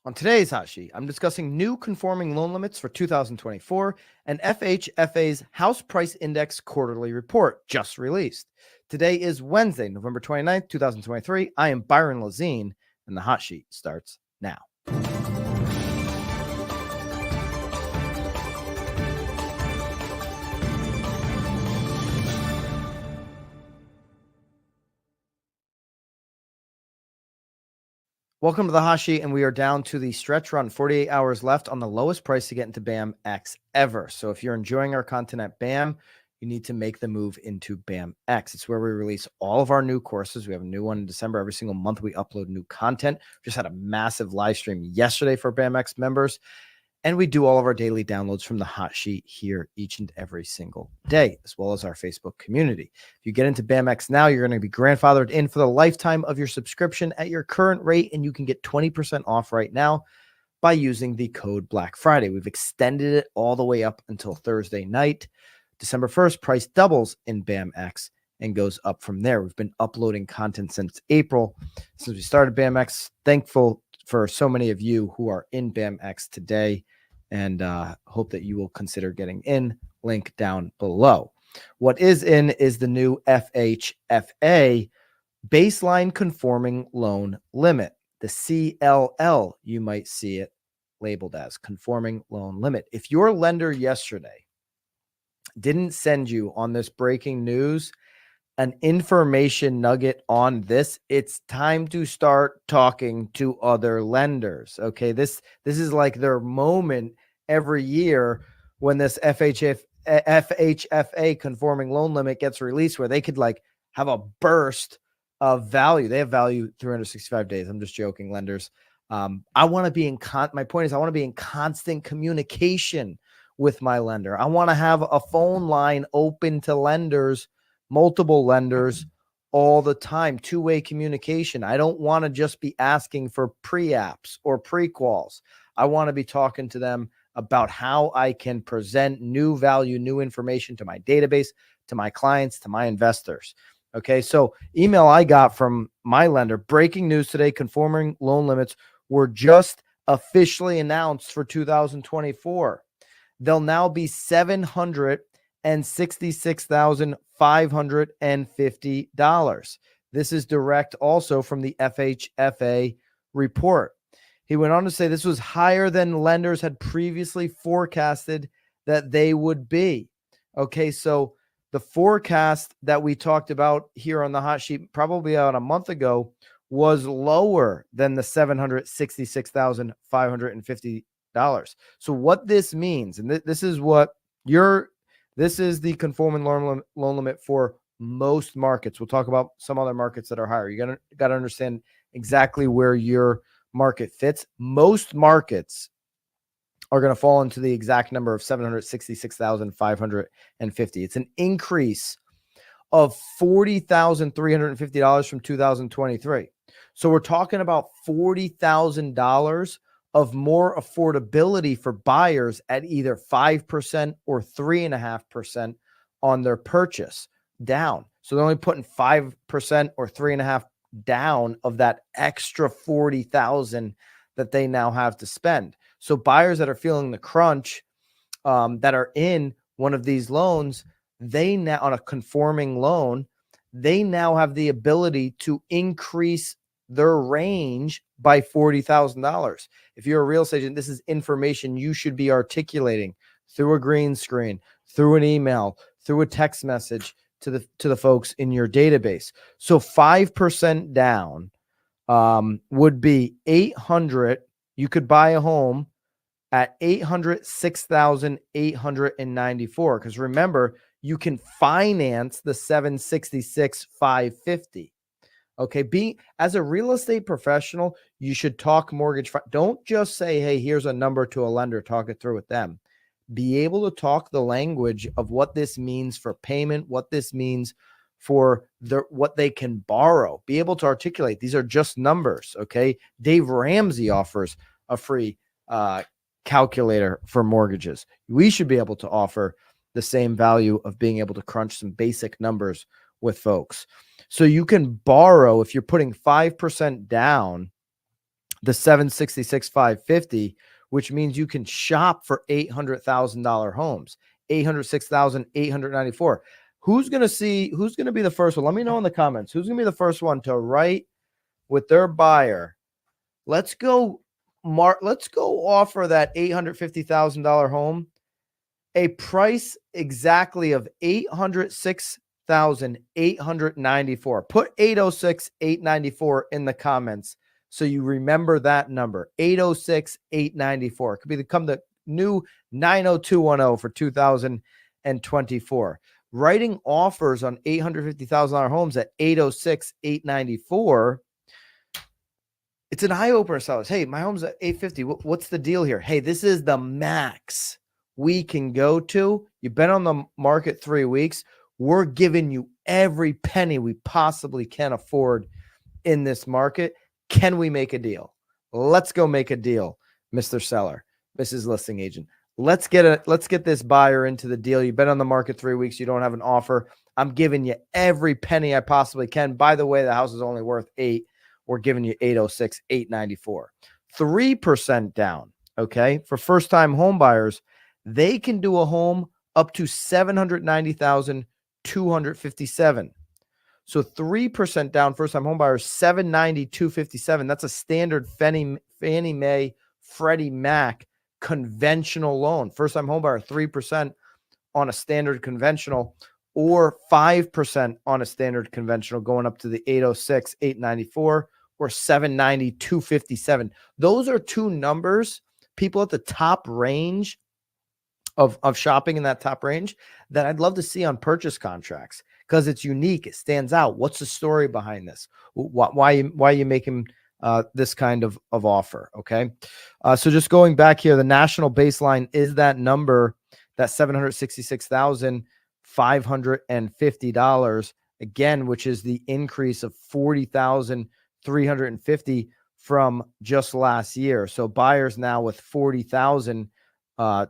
On today's Hot Sheet, I'm discussing new conforming loan limits for 2024 and FHFA's House Price Index quarterly report just released. Today is Wednesday, November 29th, 2023. I am Byron Lazine, and the Hot Sheet starts now. Welcome to the Hot Sheet, and we are down to the stretch run, 48 hours left on the lowest price to get into BAMx ever. So if you're enjoying our content at BAM, you need to make the move into BAMx. It's where we release all of our new courses. We have a new one in December. Every single month we upload new content. We just had a massive live stream yesterday for BAMx members. And we do all of our daily downloads from the Hot Sheet here each and every single day, as well as our Facebook community. If you get into BAMx now, you're going to be grandfathered in for the lifetime of your subscription at your current rate, and you can get 20% off right now by using the code Black Friday. We've extended it all the way up until Thursday night. December 1st, price doubles in BAMx and goes up from there. We've been uploading content since April, since we started BAMx. Thankful for so many of you who are in BAMx today, and hope that you will consider getting in. Link down below. What is in is the new FHFA baseline conforming loan limit, the CLL. You might see it labeled as conforming loan limit. If your lender yesterday didn't send you on this breaking news an information nugget on this, it's time to start talking to other lenders. Okay, this is like their moment every year when this FHFA conforming loan limit gets released, where they could like have a burst of value. They have value 365 days. I'm just joking, lenders. I want to be in my point is I want to be in constant communication with my lender. I want to have a phone line open to lenders, multiple lenders all the time, two-way communication. I don't want to just be asking for pre-apps or pre-quals. I want to be talking to them about how I can present new value, new information to my database, to my clients, to my investors. Okay, so email I got from my lender, breaking news today, conforming loan limits were just officially announced for 2024. They'll now be $766,550. This is direct also from the FHFA report. He went on to say this was higher than lenders had previously forecasted that they would be. Okay, so the forecast that we talked about here on the Hot Sheet probably about a month ago was lower than the $766,550. So what this means, and this is what this is the conforming loan limit for most markets. We'll talk about some other markets that are higher. You got to understand exactly where your market fits. Most markets are going to fall into the exact number of 766,550. It's an increase of $40,350 from 2023. So we're talking about $40,000 of more affordability for buyers at either 5% or 3.5% on their purchase down. So they're only putting 5% or 3.5% down of that extra 40,000 that they now have to spend. So buyers that are feeling the crunch, that are in one of these loans, they now on a conforming loan, they now have the ability to increase their range by $40,000. If you're a real estate agent, this is information you should be articulating through a green screen, through an email, through a text message to the folks in your database. So 5% down would be 800. You could buy a home at 806,894. Because remember, you can finance the 766,550. Okay, as a real estate professional, you should talk mortgage. Don't just say, hey, here's a number to a lender, talk it through with them. Be able to talk the language of what this means for payment, what this means for what they can borrow. Be able to articulate. These are just numbers, okay? Dave Ramsey offers a free calculator for mortgages. We should be able to offer the same value of being able to crunch some basic numbers with folks. So you can borrow, if you're putting 5% down, the 766,550, which means you can shop for $800,000 homes, 806,894. Who's going to be the first one? Let me know in the comments. Who's going to be the first one to write with their buyer? Let's go offer that $850,000 home a price exactly of $806,894. Put 806,894 in the comments so you remember that number. 806,894 could become the new 90210 for 2024. Writing offers on $850,000 homes at 806,894. It's an eye opener, sellers. Hey, my home's at 850. What's the deal here? Hey, this is the max we can go to. You've been on the market 3 weeks. We're giving you every penny we possibly can afford in this market. Can we make a deal? Let's go make a deal, Mr. Seller, Mrs. Listing Agent. Let's get this buyer into the deal. You've been on the market 3 weeks. You don't have an offer. I'm giving you every penny I possibly can. By the way, the house is only worth $8,000. We're giving you 806,894. 3% down. Okay. For first-time home buyers, they can do a home up to $790,257. So 3% down, first-time home buyers, $790,257. That's a standard Fannie Mae, Freddie Mac conventional loan. First-time home buyer, 3% on a standard conventional, or 5% on a standard conventional, going up to the 806,894 or 790,257. Those are two numbers, people at the top range of shopping in that top range, that I'd love to see on purchase contracts, because it's unique. It stands out. What's the story behind this? Why are you making this kind of offer? Okay. So just going back here, the national baseline is that number, that $766,550, again, which is the increase of $40,350 from just last year. So buyers now with $40,000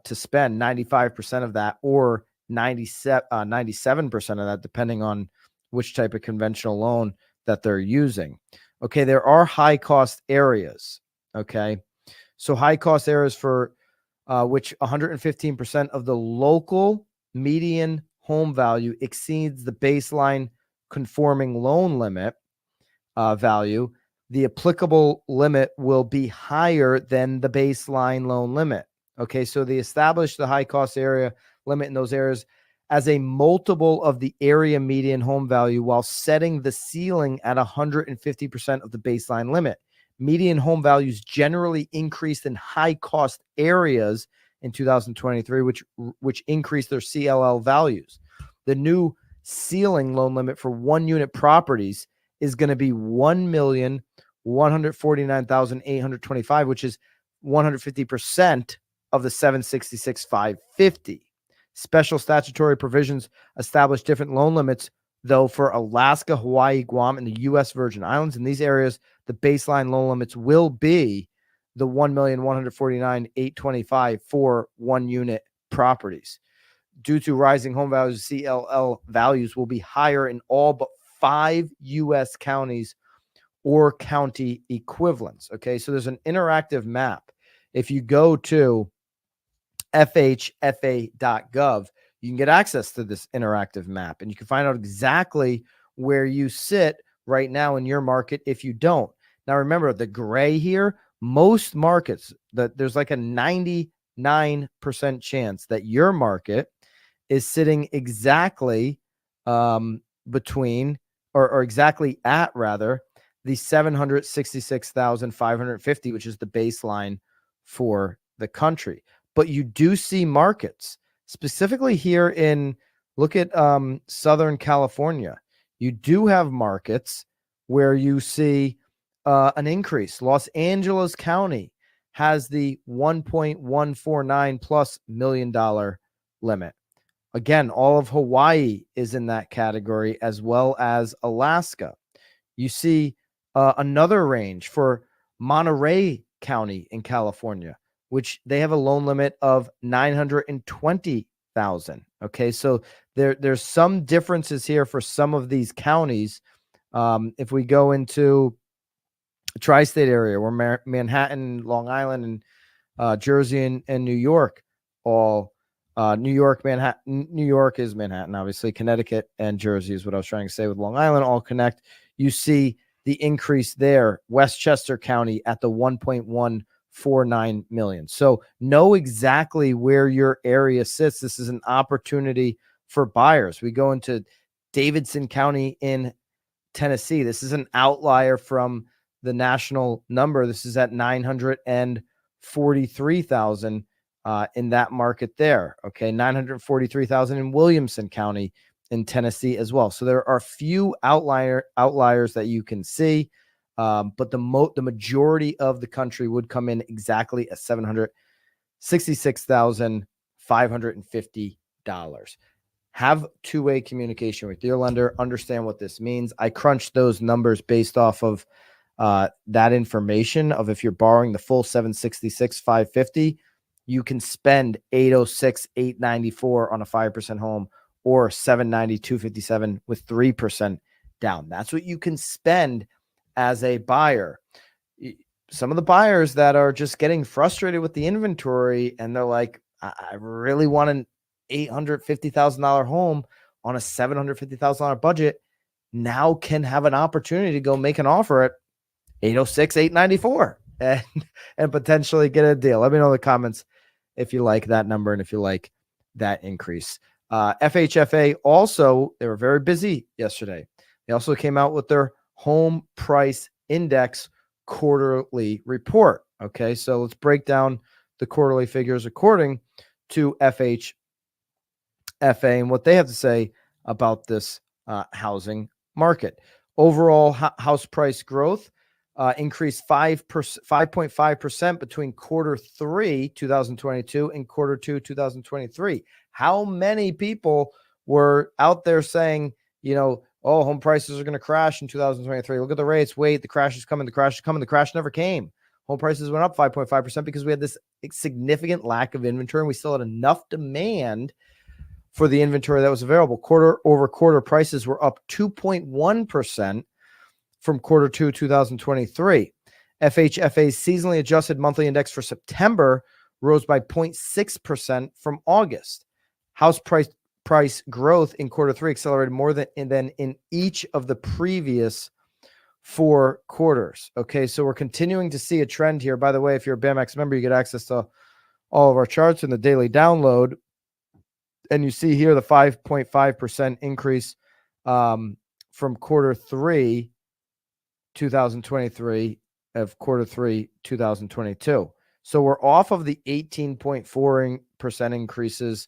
to spend, 95% of that, or 97% of that, depending on which type of conventional loan that they're using. Okay, there are high cost areas. Okay, so high cost areas for which 115% of the local median home value exceeds the baseline conforming loan limit value. The applicable limit will be higher than the baseline loan limit. Okay, so they established the high cost area limit in those areas as a multiple of the area median home value, while setting the ceiling at 150% of the baseline limit. Median home values generally increased in high cost areas in 2023, which increased their CLL values. The new ceiling loan limit for one unit properties is going to be $1,149,825, which is 150% of the 766,550. Special statutory provisions establish different loan limits, though, for Alaska, Hawaii, Guam, and the U.S. Virgin Islands. In these areas, the baseline loan limits will be the $1,149,825 for one unit properties. Due to rising home values, CLL values will be higher in all but 5 U.S. counties or county equivalents. Okay, so there's an interactive map. If you go to FHFA.gov, you can get access to this interactive map, and you can find out exactly where you sit right now in your market if you don't. Now, remember, the gray here, most markets, that there's like a 99% chance that your market is sitting exactly between, or exactly at, rather, the 766,550, which is the baseline for the country. But you do see markets, specifically here in, look at Southern California. You do have markets where you see an increase. Los Angeles County has the $1.149 plus million limit. Again, all of Hawaii is in that category, as well as Alaska. You see another range for Monterey County in California, which they have a loan limit of $920,000. Okay, so there's some differences here for some of these counties. If we go into tri-state area where Manhattan, Long Island, and Jersey and New York all New York, Manhattan. New York is Manhattan, obviously. Connecticut and Jersey is what I was trying to say with Long Island all connect. You see the increase there. Westchester County at the 1.149 million. So know exactly where your area sits. This is an opportunity for buyers. We go into Davidson County in Tennessee. This is an outlier from the national number. This is at 943,000 in that market there. Okay, 943,000 in Williamson County in Tennessee as well. So there are few outliers that you can see, but the majority of the country would come in exactly at $766,550. Have two-way communication with your lender. Understand what this means. I crunched those numbers based off of that information of if you're borrowing the full 766,550, you can spend 806,894 on a 5% home or 792,257 with 3% down. That's what you can spend as a buyer. Some of the buyers that are just getting frustrated with the inventory and they're like, I really want an $850,000 home on a $750,000 budget, now can have an opportunity to go make an offer at 806,894 and potentially get a deal. Let me know in the comments if you like that number and if you like that increase. FHFA also, they were very busy yesterday. They also came out with their home price index quarterly report. Okay, so let's break down the quarterly figures according to FHFA and what they have to say about this housing market. Overall house price growth increased 5.5% between quarter 3, 2022 and quarter 2, 2023. How many people were out there saying, oh, home prices are going to crash in 2023. Look at the rates. Wait, the crash is coming. The crash is coming. The crash never came. Home prices went up 5.5% because we had this significant lack of inventory and we still had enough demand for the inventory that was available. Quarter over quarter prices were up 2.1% from quarter 2, 2023. FHFA's seasonally adjusted monthly index for September rose by 0.6% from August. House price growth in quarter 3 accelerated more than in each of the previous 4 quarters. Okay, so we're continuing to see a trend here. By the way, if you're a BAMx member, you get access to all of our charts in the daily download. And you see here the 5.5% increase from quarter 3, 2023 of quarter 3, 2022. So we're off of the 18.4% increases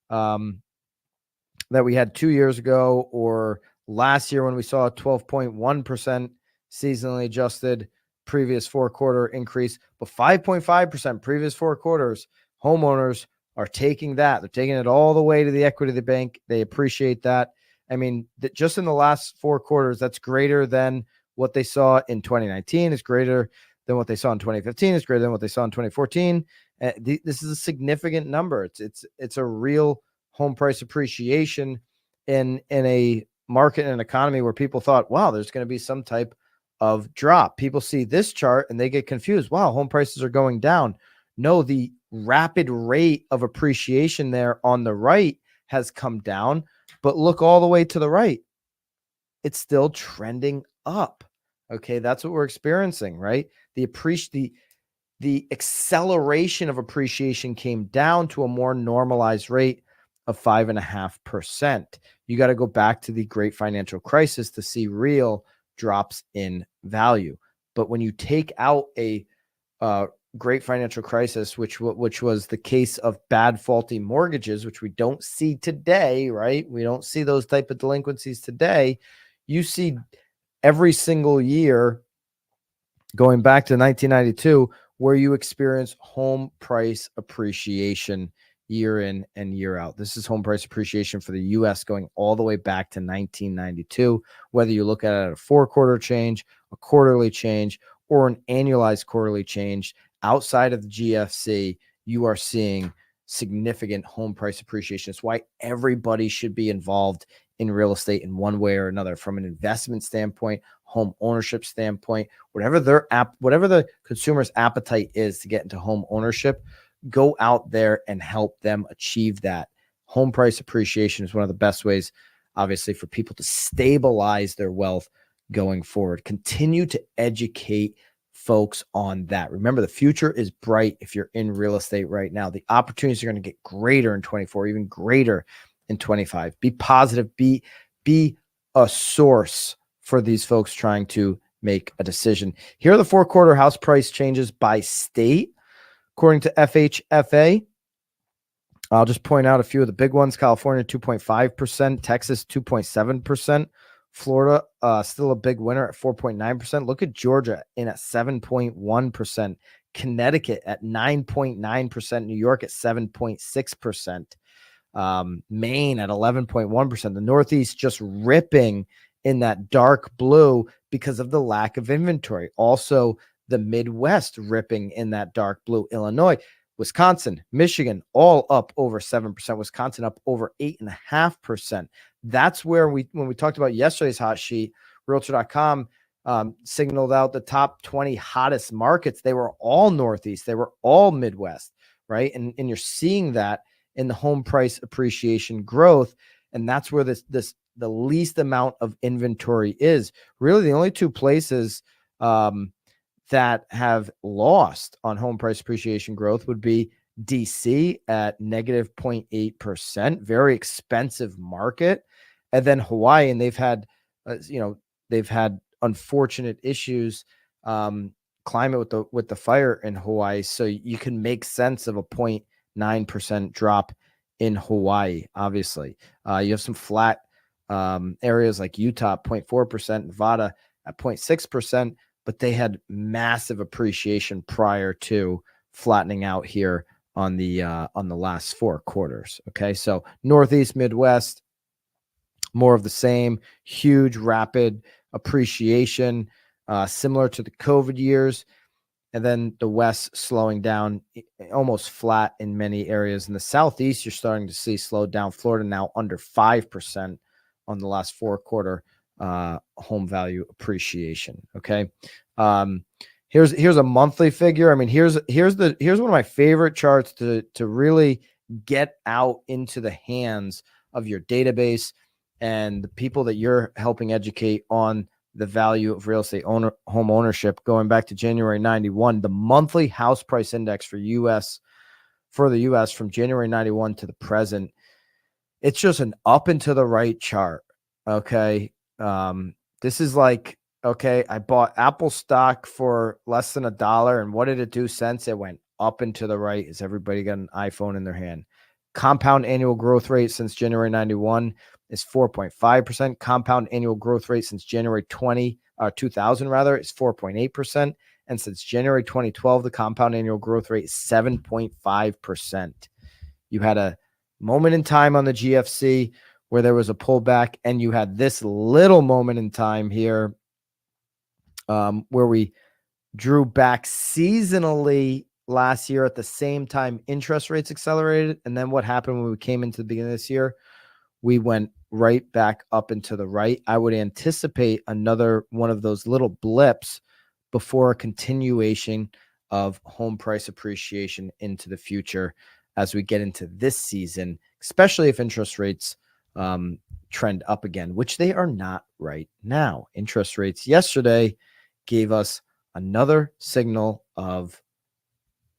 that we had 2 years ago or last year when we saw a 12.1% seasonally adjusted previous 4-quarter increase, but 5.5% previous 4 quarters. Homeowners are taking that. They're taking it all the way to the equity of the bank. They appreciate that. I mean, just in the last 4 quarters, that's greater than what they saw in 2019. It's greater than what they saw in 2015. It's greater than what they saw in 2014. This is a significant number. It's a real home price appreciation in a market and an economy where people thought, wow, there's going to be some type of drop. People see this chart and they get confused. Wow, home prices are going down. No, the rapid rate of appreciation there on the right has come down, but look all the way to the right. It's still trending up. Okay, that's what we're experiencing, right? The acceleration of appreciation came down to a more normalized rate of 5.5%. You got to go back to the great financial crisis to see real drops in value. But when you take out a great financial crisis, which was the case of bad faulty mortgages, which we don't see today, right? We don't see those type of delinquencies today. You see every single year going back to 1992 where you experience home price appreciation year in and year out. This is home price appreciation for the U.S. going all the way back to 1992, whether you look at it at a 4-quarter change, a quarterly change, or an annualized quarterly change. Outside of the GFC, you are seeing significant home price appreciation. It's why everybody should be involved in real estate in one way or another. From an investment standpoint, home ownership standpoint, whatever the consumer's appetite is to get into home ownership, go out there and help them achieve that. Home price appreciation is one of the best ways, obviously, for people to stabilize their wealth going forward. Continue to educate folks on that. Remember, the future is bright if you're in real estate right now. The opportunities are going to get greater in 24, even greater in 25. Be positive. Be a source for these folks trying to make a decision. Here are the 4-quarter house price changes by state, according to FHFA. I'll just point out a few of the big ones. California, 2.5%. Texas, 2.7%. Florida, still a big winner at 4.9%. Look at Georgia in at 7.1%. Connecticut at 9.9%. New York at 7.6%. Maine at 11.1%. The Northeast just ripping in that dark blue because of the lack of inventory. Also, the Midwest ripping in that dark blue. Illinois, Wisconsin, Michigan, all up over 7%. Wisconsin up over 8.5%. That's where when we talked about yesterday's hot sheet, Realtor.com signaled out the top 20 hottest markets. They were all Northeast. They were all Midwest, right? And you're seeing that in the home price appreciation growth. And that's where the least amount of inventory is. Really, the only two places that have lost on home price appreciation growth would be DC at negative 0.8%, very expensive market. And then Hawaii, and they've had unfortunate issues, climate with the fire in Hawaii. So you can make sense of a 0.9% drop in Hawaii. Obviously, you have some flat areas like Utah, 0.4%, Nevada at 0.6%, but they had massive appreciation prior to flattening out here on the last 4 quarters. Okay, so Northeast, Midwest, more of the same, huge rapid appreciation, similar to the COVID years. And then the West slowing down, almost flat in many areas. In the Southeast, you're starting to see slow down. Florida now under 5% on the last 4-quarter home value appreciation. Okay. Here's a monthly figure. I mean, here's one of my favorite charts to really get out into the hands of your database and the people that you're helping educate on the value of real estate home ownership. Going back to January 91, the monthly house price index for the U.S. from January 91 to the present, it's just an up and to the right chart. Okay. This is like, okay, I bought Apple stock for less than $1. And what did it do since? It went up and to the right. Is everybody got an iPhone in their hand? Compound annual growth rate since January 91 is 4.5%. Compound annual growth rate since January 2000 rather is 4.8%. And since January 2012, the compound annual growth rate is 7.5%. You had a moment in time on the GFC where there was a pullback, and you had this little moment in time here where we drew back seasonally last year. At the same time, interest rates accelerated. And then what happened when we came into the beginning of this year? We went right back up and to the right. I would anticipate another one of those little blips before a continuation of home price appreciation into the future as we get into this season, especially if interest rates trend up again, which they are not right now. Interest rates yesterday gave us another signal of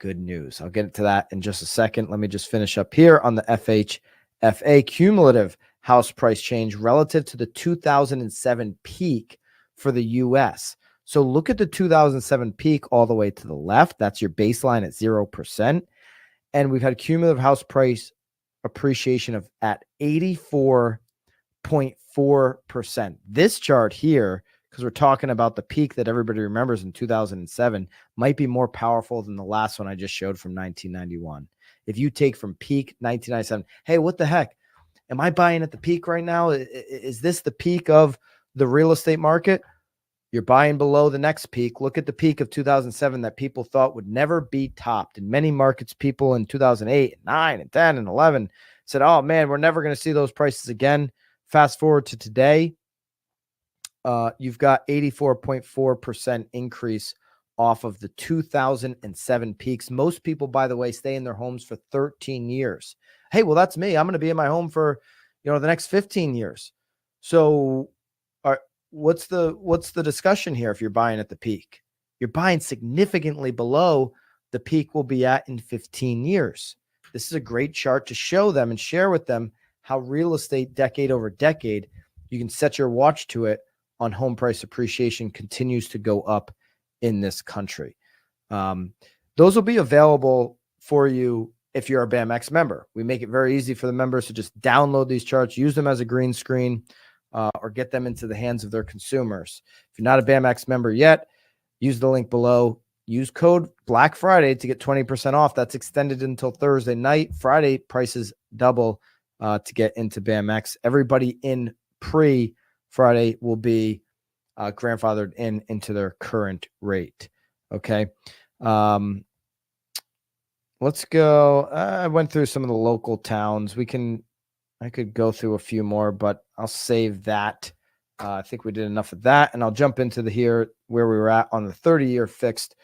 good news. I'll get into that in just a second. Let me just finish up here on the FHFA cumulative house price change relative to the 2007 peak for the U.S. So look at the 2007 peak all the way to the left. That's your baseline at 0%. And we've had cumulative house price appreciation at 84.4%. This chart here, because we're talking about the peak that everybody remembers in 2007, might be more powerful than the last one I just showed from 1991. If you take from peak 1997, hey, what the heck? Am I buying at the peak right now? Is this the peak of the real estate market? You're buying below the next peak. Look at the peak of 2007 that people thought would never be topped. In many markets, people in 2008, and 9, and 10, and 11 said, oh, man, we're never going to see those prices again. Fast forward to today, you've got 84.4% increase off of the 2007 peaks. Most people, by the way, stay in their homes for 13 years. Hey, well, that's me. I'm going to be in my home for, the next 15 years. So what's the discussion here? If you're buying at the peak, you're buying significantly below the peak will be at in 15 years. This is a great chart to show them and share with them how real estate decade over decade, you can set your watch to it on home price appreciation continues to go up in this country. Those will be available for you if you're a BAMx member. We make it very easy for the members to just download these charts, use them as a green screen, or get them into the hands of their consumers. If you're not a BAMx member yet, use the link below. Use code Black Friday to get 20% off. That's extended until Thursday night. Friday prices double to get into BAMx. Everybody in pre-Friday will be grandfathered into their current rate. Okay. Let's go. I went through some of the local towns. I could go through a few more, but I'll save that. I think we did enough of that, and I'll jump into where we were at on the 30-year fixed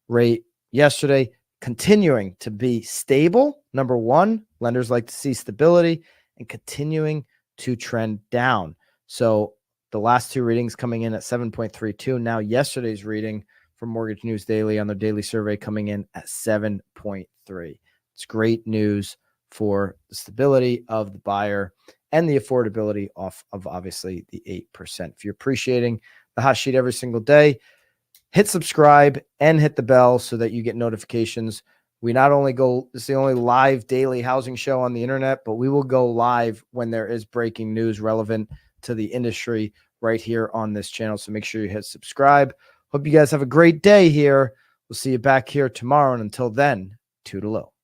rate yesterday, continuing to be stable. Number one, lenders like to see stability and continuing to trend down. So the last two readings coming in at 7.32. Now yesterday's reading from Mortgage News Daily on their daily survey coming in at 7.3. It's great news for the stability of the buyer and the affordability of obviously the 8%. If you're appreciating the hot sheet every single day, hit subscribe and hit the bell so that you get notifications. We not only it's the only live daily housing show on the internet, but we will go live when there is breaking news relevant to the industry right here on this channel. So make sure you hit subscribe. Hope you guys have a great day here. We'll see you back here tomorrow. And until then, toodaloo.